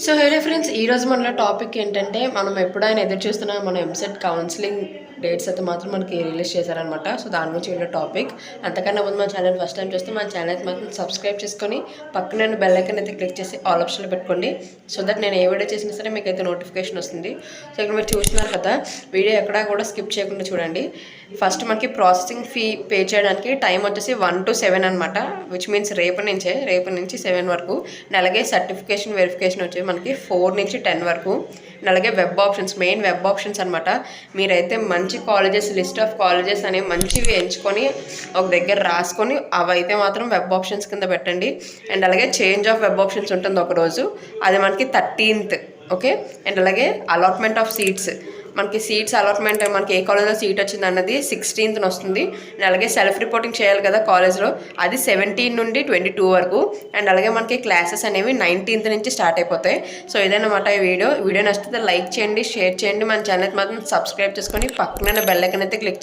So hello friends, ఈరోజు మన topic ఏంటంటే మనం ఎప్పుడైనా ఎదురు చూస్తున్న మన ఎంసెట్ కౌన్సిలింగ్ డేట్స్ అయితే మాత్రం మనకి రిలీజ్ చేశారనమాట. సో దాని గురించి వీడియో టాపిక్. అంతకన్నా ముందు మన ఛానల్ ఫస్ట్ టైం చూస్తే మన ఛానల్ అయితే మాత్రం సబ్స్క్రైబ్ చేసుకొని పక్కన బెల్ ఐకాన్ అయితే క్లిక్ చేసి ఆల్ ఆప్షన్లో పెట్టుకోండి. సో దట్ నేను ఏ వీడియో చేసినా సరే మీకు అయితే నోటిఫికేషన్ వస్తుంది. సో ఇక్కడ మీరు చూస్తున్నారు కదా, వీడియో ఎక్కడా కూడా స్కిప్ చేయకుండా చూడండి. ఫస్ట్ మనకి ప్రాసెసింగ్ ఫీ పే చేయడానికి టైం వచ్చేసి 1 to 7 అనమాట. విచ్ మీన్స్ రేపు నుంచి 7 వరకు. అలాగే సర్టిఫికేషన్ వెరిఫికేషన్ వచ్చేసి మనకి 4 నుంచి 10 వరకు. అలాగే web options, main web options అనమాట. మీరైతే మంచి కాలేజెస్, లిస్ట్ ఆఫ్ కాలేజెస్ అనేవి మంచివి ఎంచుకొని ఒక దగ్గర రాసుకొని అవైతే మాత్రం వెబ్ ఆప్షన్స్ కింద పెట్టండి. అండ్ అలాగే చేంజ్ ఆఫ్ వెబ్ ఆప్షన్స్ ఉంటుంది ఒకరోజు, అది మనకి 13th. ఓకే. అండ్ అలాగే అలాట్మెంట్ ఆఫ్ సీట్స్, మనకి సీట్స్ అలాట్మెంట్ మనకి ఏ కాలేజ్లో సీట్ వచ్చింది అన్నది 16th వస్తుంది. అండ్ అలాగే సెల్ఫ్ రిపోర్టింగ్ చేయాలి కదా కాలేజ్లో, అది 17 నుండి 22 వరకు. అండ్ అలాగే మనకి క్లాసెస్ అనేవి 19th నుంచి స్టార్ట్ అయిపోతాయి. సో ఇదన్నమాట ఈ వీడియో నచ్చితే లైక్ చేయండి, షేర్ చేయండి, మన ఛానల్ మాత్రం సబ్స్క్రైబ్ చేసుకొని పక్కన బెల్ ఐకాన్ అయితే క్లిక్